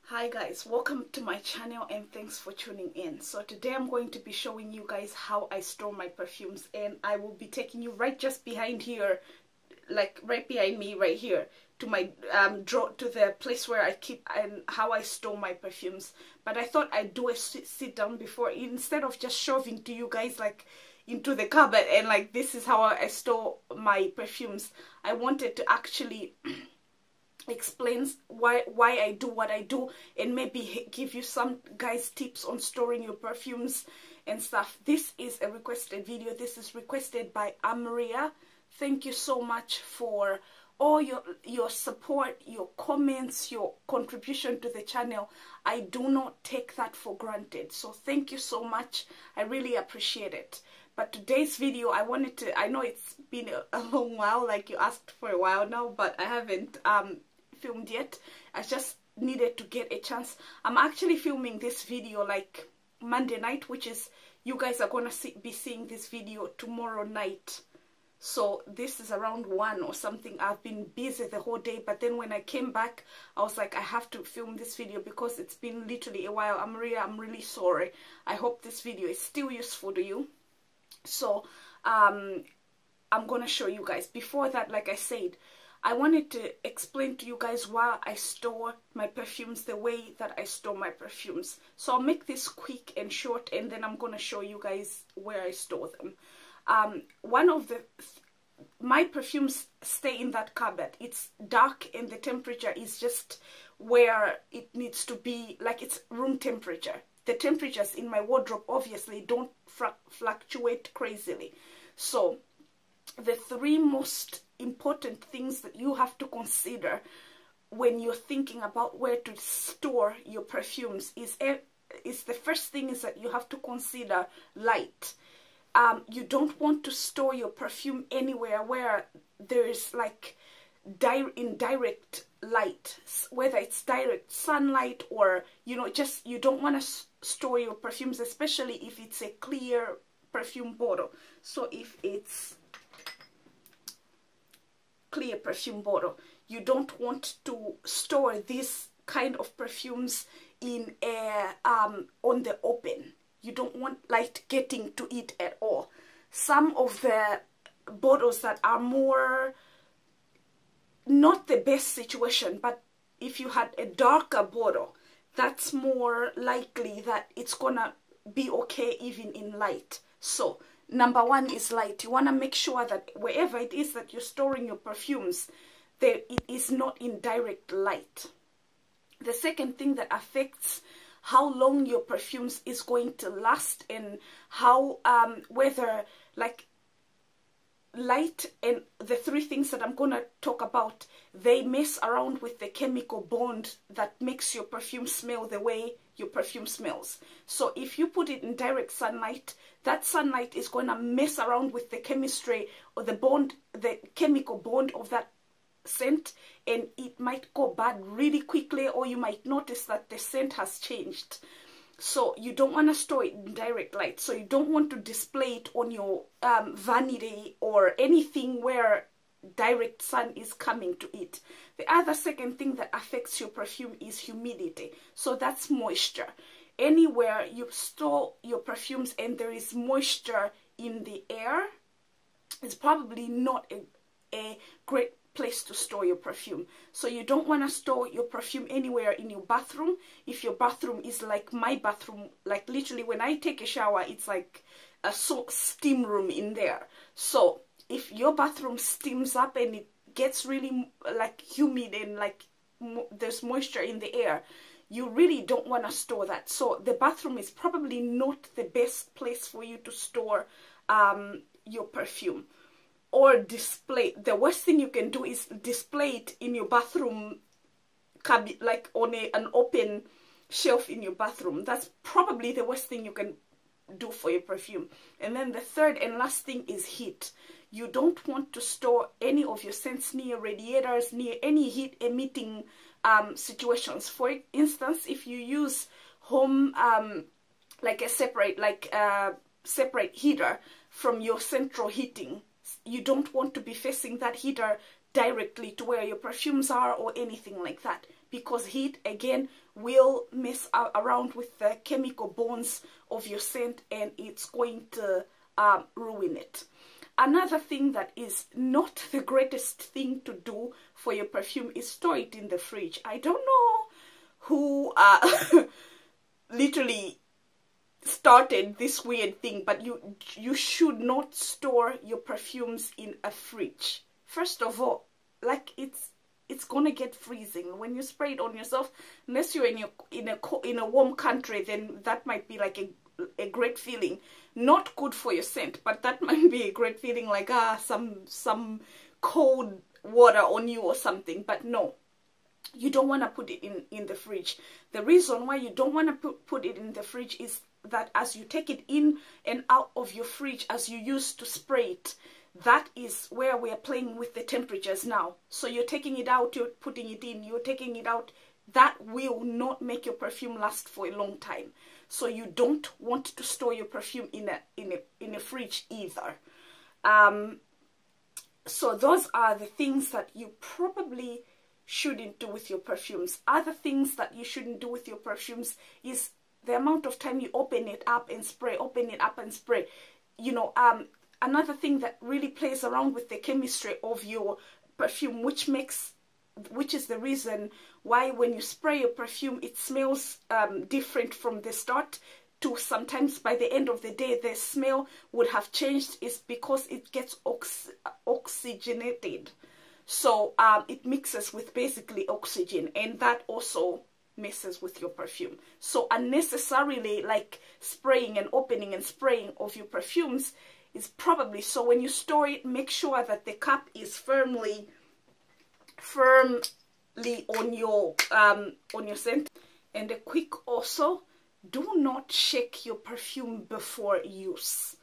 Hi guys, welcome to my channel and thanks for tuning in. So today I'm going to be showing you guys how I store my perfumes, and I will be taking you right just behind here, like right behind me right here, to my drawer, to the place where I keep and how I store my perfumes. But I thought I'd do a sit down before, instead of just shoving to you guys like into the cupboard and like this is how I store my perfumes. I wanted to actually explains why I do what I do, and maybe give you some guys tips on storing your perfumes and stuff. This is a requested video. This is requested by Amaria. Thank you so much for all your support, your comments, your contribution to the channel. I do not take that for granted, so thank you so much. I really appreciate it. But today's video, I know it's been a long while, like you asked for a while now, but I haven't filmed yet. I just needed to get a chance. I'm actually filming this video like Monday night, which is, you guys are gonna be seeing this video tomorrow night. So this is around 1 or something. I've been busy the whole day, but then when I came back, I was like, I have to film this video because it's been literally a while. I'm really sorry. I hope this video is still useful to you. So I'm gonna show you guys. Before that, like I said, I wanted to explain to you guys why I store my perfumes the way that I store my perfumes. So I'll make this quick and short, and then I'm going to show you guys where I store them. One of my perfumes stay in that cupboard. It's dark and the temperature is just where it needs to be, like it's room temperature. The temperatures in my wardrobe obviously don't fluctuate crazily. So the three most important things that you have to consider when you're thinking about where to store your perfumes is the first thing is that you have to consider light. You don't want to store your perfume anywhere where there's like indirect light, whether it's direct sunlight or, you know, just you don't want to store your perfumes, especially if it's a clear perfume bottle. So if it's clear perfume bottle, you don't want to store these kind of perfumes in on the open. You don't want light getting to it at all. Some of the bottles that are more, not the best situation, but if you had a darker bottle, that's more likely that it's gonna be okay even in light. So number one is light. You want to make sure that wherever it is that you're storing your perfumes, it is not in direct light. The second thing that affects how long your perfumes is going to last, and how whether like light and the three things that I'm gonna talk about, they mess around with the chemical bond that makes your perfume smell the way your perfume smells. So if you put it in direct sunlight, that sunlight is going to mess around with the chemistry or the bond, the chemical bond of that scent, and it might go bad really quickly, or you might notice that the scent has changed. So you don't want to store it in direct light. So you don't want to display it on your vanity or anything where direct sun is coming to it. The other second thing that affects your perfume is humidity. So that's moisture. Anywhere you store your perfumes and there is moisture in the air, it's probably not a great place to store your perfume. So you don't want to store your perfume anywhere in your bathroom. If your bathroom is like my bathroom, like literally when I take a shower, it's like a steam room in there. So if your bathroom steams up and it gets really like humid and like there's moisture in the air, you really don't want to store that. So the bathroom is probably not the best place for you to store your perfume. Or display. The worst thing you can do is display it in your bathroom cabinet, like on an open shelf in your bathroom. That's probably the worst thing you can do for your perfume. And then the third and last thing is heat. You don't want to store any of your scents near radiators, near any heat emitting situations. For instance, if you use home like a separate heater from your central heating, you don't want to be facing that heater directly to where your perfumes are or anything like that, because heat again will mess around with the chemical bonds of your scent, and it's going to ruin it. Another thing that is not the greatest thing to do for your perfume is store it in the fridge. I don't know who literally started this weird thing, but you should not store your perfumes in a fridge. First of all, like it's gonna get freezing when you spray it on yourself. Unless you're in a warm country, then that might be like a great feeling. Not good for your scent, but that might be a great feeling, like some cold water on you or something. But no, you don't want to put it in the fridge. The reason why you don't want to put it in the fridge is that as you take it in and out of your fridge, as you used to spray it, that is where we are playing with the temperatures now. So you're taking it out, you're putting it in, you're taking it out. That will not make your perfume last for a long time. So you don't want to store your perfume in a fridge either. So those are the things that you probably shouldn't do with your perfumes. Other things that you shouldn't do with your perfumes is the amount of time you open it up and spray, open it up and spray. You know, another thing that really plays around with the chemistry of your perfume, which is the reason why when you spray your perfume, it smells different from the start to sometimes by the end of the day, the smell would have changed, is because it gets oxygenated. So it mixes with basically oxygen, and that also messes with your perfume. So unnecessarily like spraying and opening and spraying of your perfumes is probably, so when you store it, make sure that the cap is firmly on your scent. And a quick also, do not shake your perfume before use.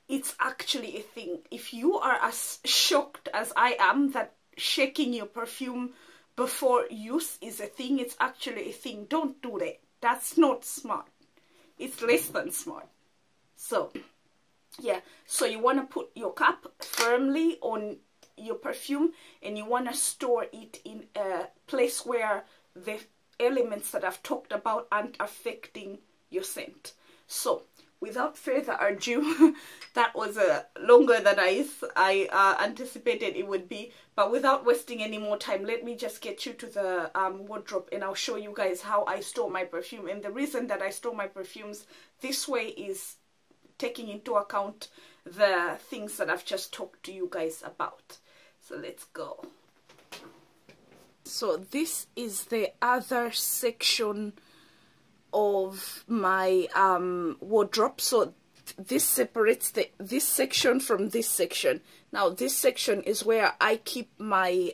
It's actually a thing. If you are as shocked as I am that shaking your perfume before use is a thing, it's actually a thing. Don't do that. That's not smart. It's less than smart. So yeah, so you want to put your cap firmly on your perfume, and you want to store it in a place where the elements that I've talked about aren't affecting your scent. So without further ado, that was longer than I anticipated it would be, but without wasting any more time, let me just get you to the wardrobe, and I'll show you guys how I store my perfume. And the reason that I store my perfumes this way is taking into account the things that I've just talked to you guys about. So let's go. So this is the other section of my wardrobe. So this separates this section from this section. Now this section is where I keep my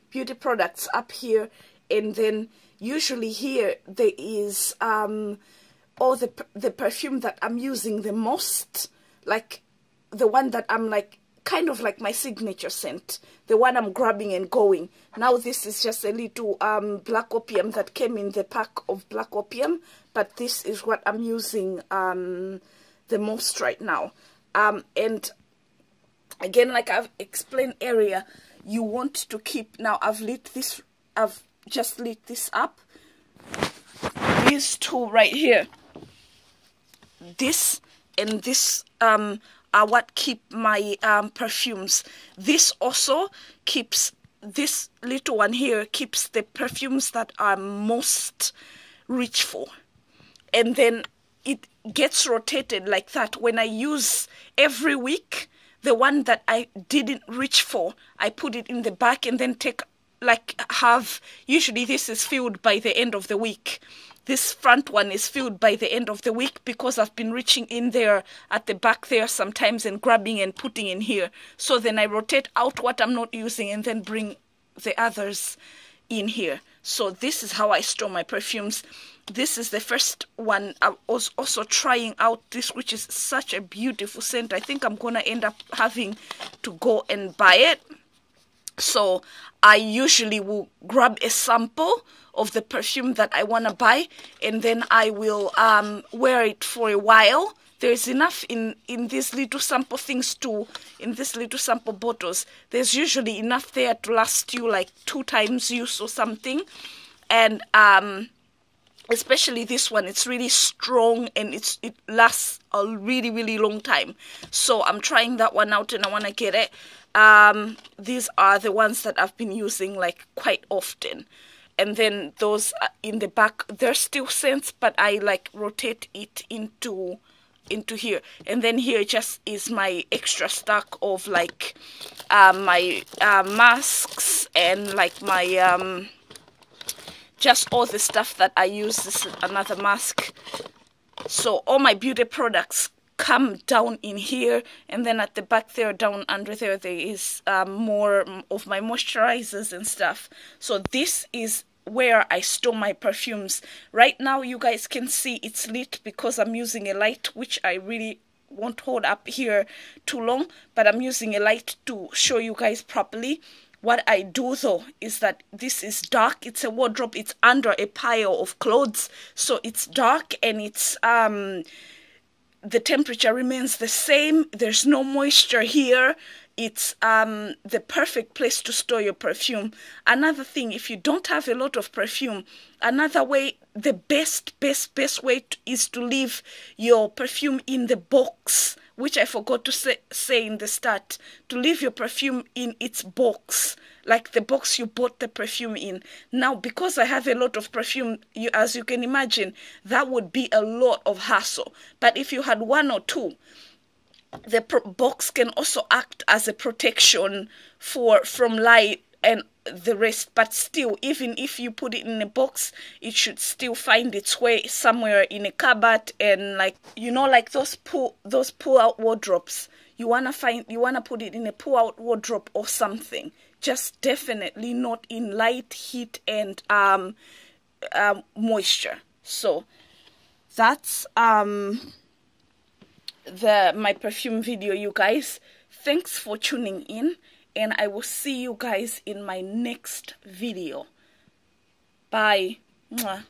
beauty products up here, and then usually here there is all the perfume that I'm using the most, like the one that I'm like kind of like my signature scent, the one I'm grabbing and going. Now this is just a little black opium that came in the pack of black opium, but this is what I'm using the most right now. And again, like I've explained earlier, you want to keep, now I've just lit this up. These two right here, this and this are what keep my perfumes. This also keeps, this little one here keeps the perfumes that I'm most rich for. And then it gets rotated like that. When I use every week, the one that I didn't reach for, I put it in the back and then usually this is filled by the end of the week. This front one is filled by the end of the week because I've been reaching in there at the back there sometimes and grabbing and putting in here. So then I rotate out what I'm not using and then bring the others in here. So this is how I store my perfumes. This is the first one. I was also trying out this, which is such a beautiful scent. I think I'm going to end up having to go and buy it. So I usually will grab a sample of the perfume that I want to buy, and then I will wear it for a while. There's enough in these little sample things too, in these little sample bottles. There's usually enough there to last you like 2 times use or something. and especially this one, it's really strong and it lasts a really long time. So I'm trying that one out and I want to get it. These are the ones that I've been using like quite often. And then those in the back, they're still scents, but I like rotate it into here. And then here just is my extra stock of like my masks and like my just all the stuff that I use. This is another mask. So all my beauty products come down in here, and then at the back there, down under there, there is more of my moisturizers and stuff. So this is where I store my perfumes. Right now you guys can see it's lit because I'm using a light, which I really won't hold up here too long, but I'm using a light to show you guys properly. What I do though is that this is dark. It's a wardrobe. It's under a pile of clothes, so it's dark and it's the temperature remains the same. There's no moisture here. It's the perfect place to store your perfume. Another thing, if you don't have a lot of perfume, another way, the best way is to leave your perfume in the box, which I forgot to say in the start, to leave your perfume in its box, like the box you bought the perfume in. Now, because I have a lot of perfume, as you can imagine, that would be a lot of hassle. But if you had one or two, the box can also act as a protection from light and the rest. But still, even if you put it in a box, it should still find its way somewhere in a cupboard. And like, you know, like those pull out wardrobes, you wanna put it in a pull out wardrobe or something. Just definitely not in light, heat, and moisture. So that's my perfume video, you guys. Thanks for tuning in, and I will see you guys in my next video. Bye. Mwah.